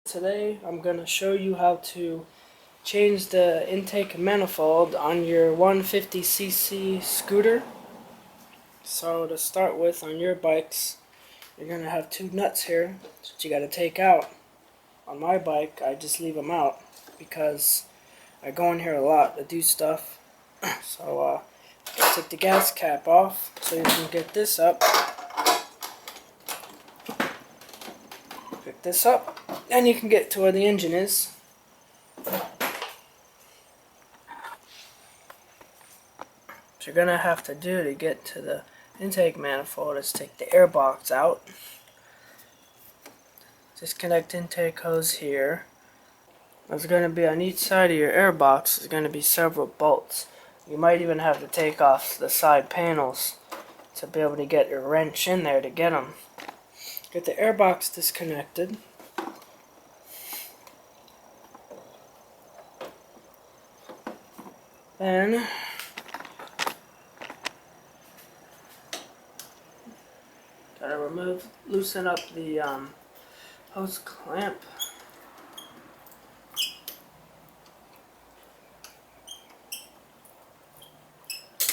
Today I'm going to show you how to change the intake manifold on your 150cc scooter. So to start with, on your bikes, you're going to have two nuts here that you got to take out. On my bike, I just leave them out because I go in here a lot to do stuff. So take the gas cap off so you can get this up. Pick this up, and you can get to where the engine is. What you're gonna have to do to get to the intake manifold is take the air box out. Disconnect intake hose here. There's gonna be on each side of your air box, there's gonna be several bolts. You might even have to take off the side panels to be able to get your wrench in there to get them. Get the air box disconnected. Then gotta loosen up the hose clamp.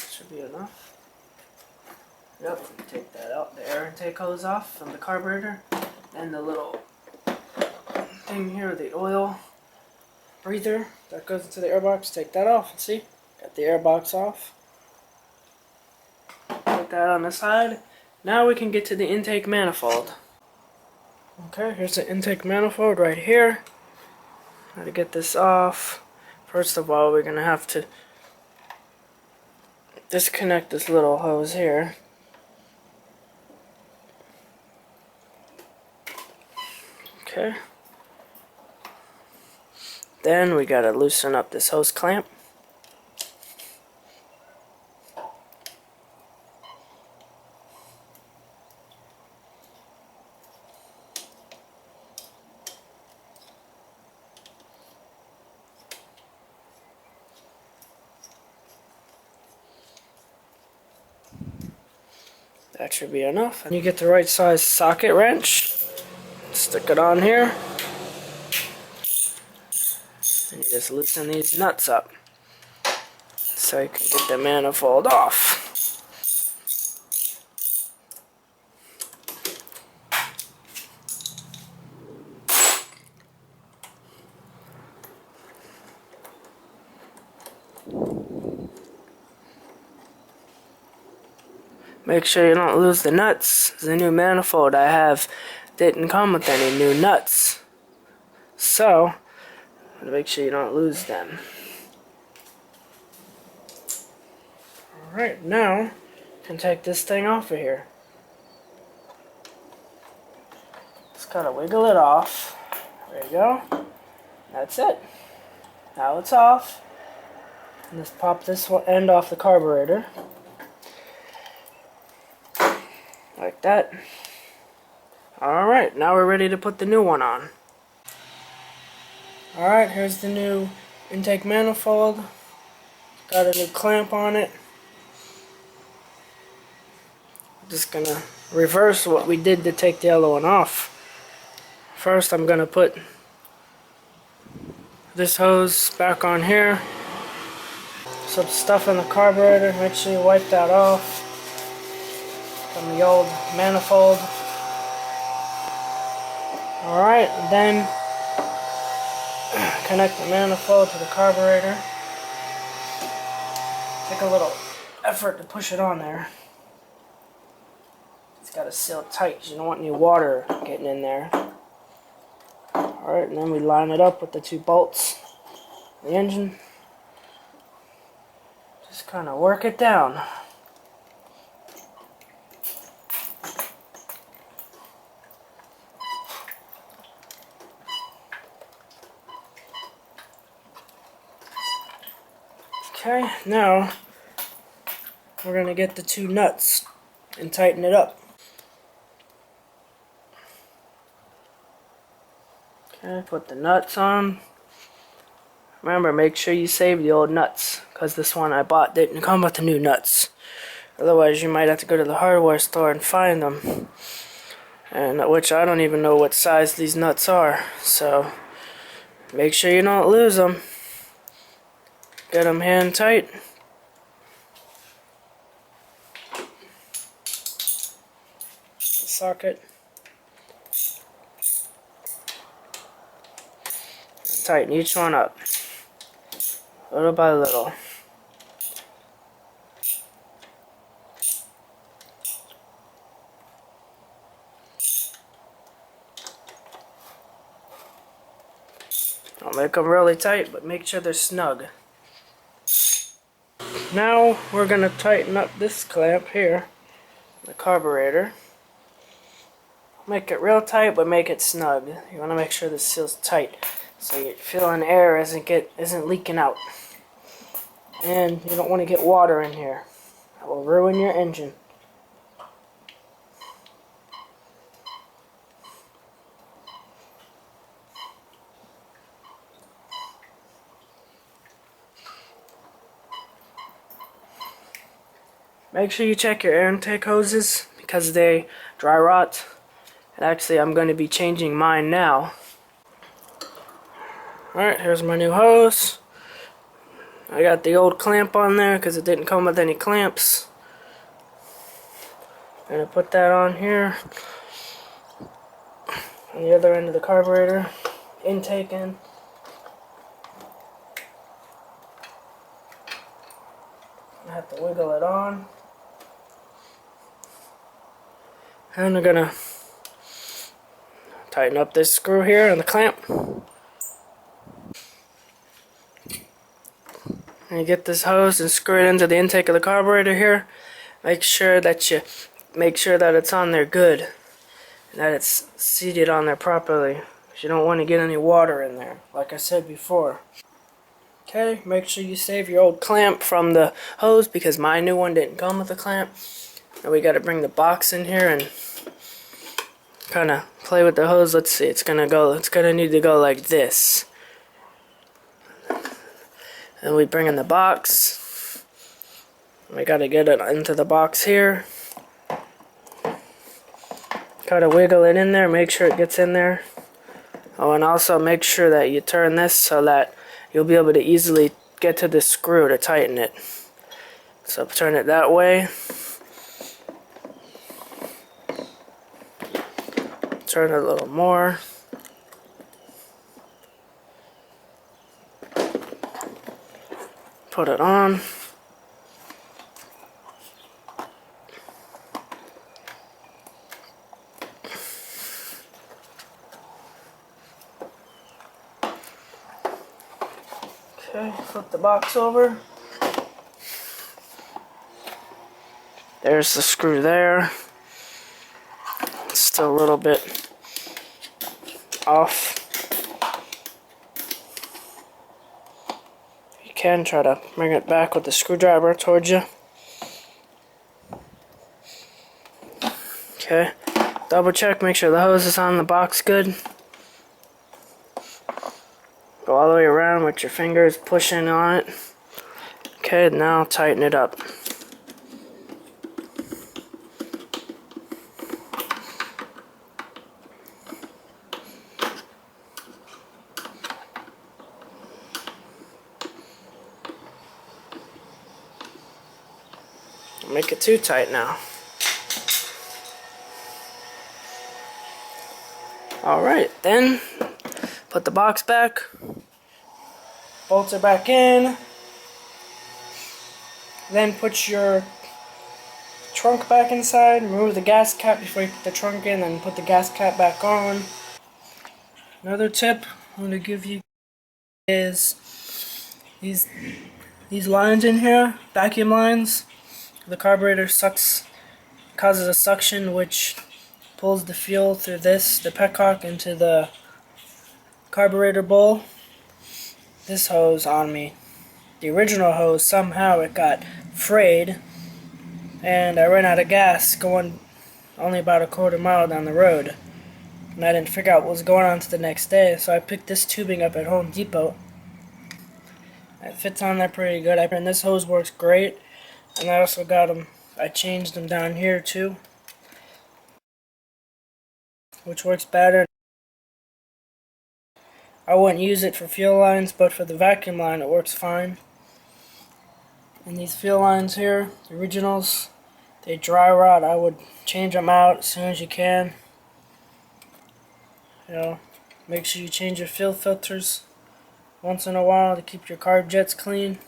Should be enough. Yep, take that out, the air intake hose off from the carburetor, and the little thing here, the oil breather that goes into the airbox, take that off. See, got the airbox off. Put that on the side. Now we can get to the intake manifold. Okay, here's the intake manifold right here. How to get this off? First of all, we're gonna have to disconnect this little hose here. Okay. Then we gotta loosen up this hose clamp. That should be enough. And you get the right size socket wrench. Stick it on here. And you just loosen these nuts up so you can get the manifold off. Make sure you don't lose the nuts. The new manifold I have didn't come with any new nuts. So, make sure you don't lose them. Alright, now you can take this thing off of here. Just gotta wiggle it off. There you go. That's it. Now it's off. And just pop this end off the carburetor. Like that. Alright, now we're ready to put the new one on. Alright, here's the new intake manifold. Got a new clamp on it. Just gonna reverse what we did to take the other one off. First I'm gonna put this hose back on here. Some stuff in the carburetor, make sure you wipe that off from the old manifold. Alright, then connect the manifold to the carburetor. Take a little effort to push it on there. It's got to seal tight because you don't want any water getting in there. Alright, and then we line it up with the two bolts. The engine. Just kind of work it down. Okay, now we're going to get the two nuts and tighten it up. Okay, put the nuts on. Remember, make sure you save the old nuts, because this one I bought didn't come with the new nuts. Otherwise, you might have to go to the hardware store and find them. and which I don't even know what size these nuts are, so make sure you don't lose them. Get them hand tight. Socket. Tighten each one up, little by little. Don't make them really tight, but make sure they're snug. Now we're going to tighten up this clamp here, the carburetor. Make it real tight, but make it snug. You want to make sure this seal's tight, so you're feeling air isn't leaking out. And you don't want to get water in here. That will ruin your engine. Make sure you check your air intake hoses because they dry rot. And actually, I'm going to be changing mine now. Alright, here's my new hose. I got the old clamp on there because it didn't come with any clamps. I'm going to put that on here. On the other end of the carburetor. Intake in. I have to wiggle it on. And I'm going to tighten up this screw here on the clamp. And you get this hose and screw it into the intake of the carburetor here. Make sure that it's on there good. And that it's seated on there properly. Because you don't want to get any water in there, like I said before. Okay, make sure you save your old clamp from the hose because my new one didn't come with a clamp. Now we got to bring the box in here and kind of play with the hose. Let's see, it's gonna need to go like this. And we bring in the box. We got to get it into the box here. Gotta wiggle it in there, make sure it gets in there. Oh, and also make sure that you turn this so that you'll be able to easily get to the screw to tighten it. So turn it that way. Turn it a little more. Put it on. Okay, flip the box over. There's the screw there. It's still a little bit off. You can try to bring it back with the screwdriver towards you. Okay, double check, make sure the hose is on the box good. Go all the way around with your fingers pushing on it. Okay, now tighten it up. Don't make it too tight now. Alright, then put the box back. Bolts are back in. Then put your trunk back inside. Remove the gas cap before you put the trunk in, and put the gas cap back on. Another tip I'm going to give you is these lines in here, vacuum lines. The carburetor causes a suction which pulls the fuel through the petcock into the carburetor bowl. This hose on me, the original hose, somehow it got frayed and I ran out of gas going only about a quarter mile down the road, and I didn't figure out what was going on until the next day, so I picked this tubing up at Home Depot. It fits on there pretty good, and this hose works great. And I also got them, I changed them down here too. which works better. I wouldn't use it for fuel lines, but for the vacuum line it works fine. And these fuel lines here, the originals, they dry rot. I would change them out as soon as you can. You know, make sure you change your fuel filters once in a while to keep your carb jets clean.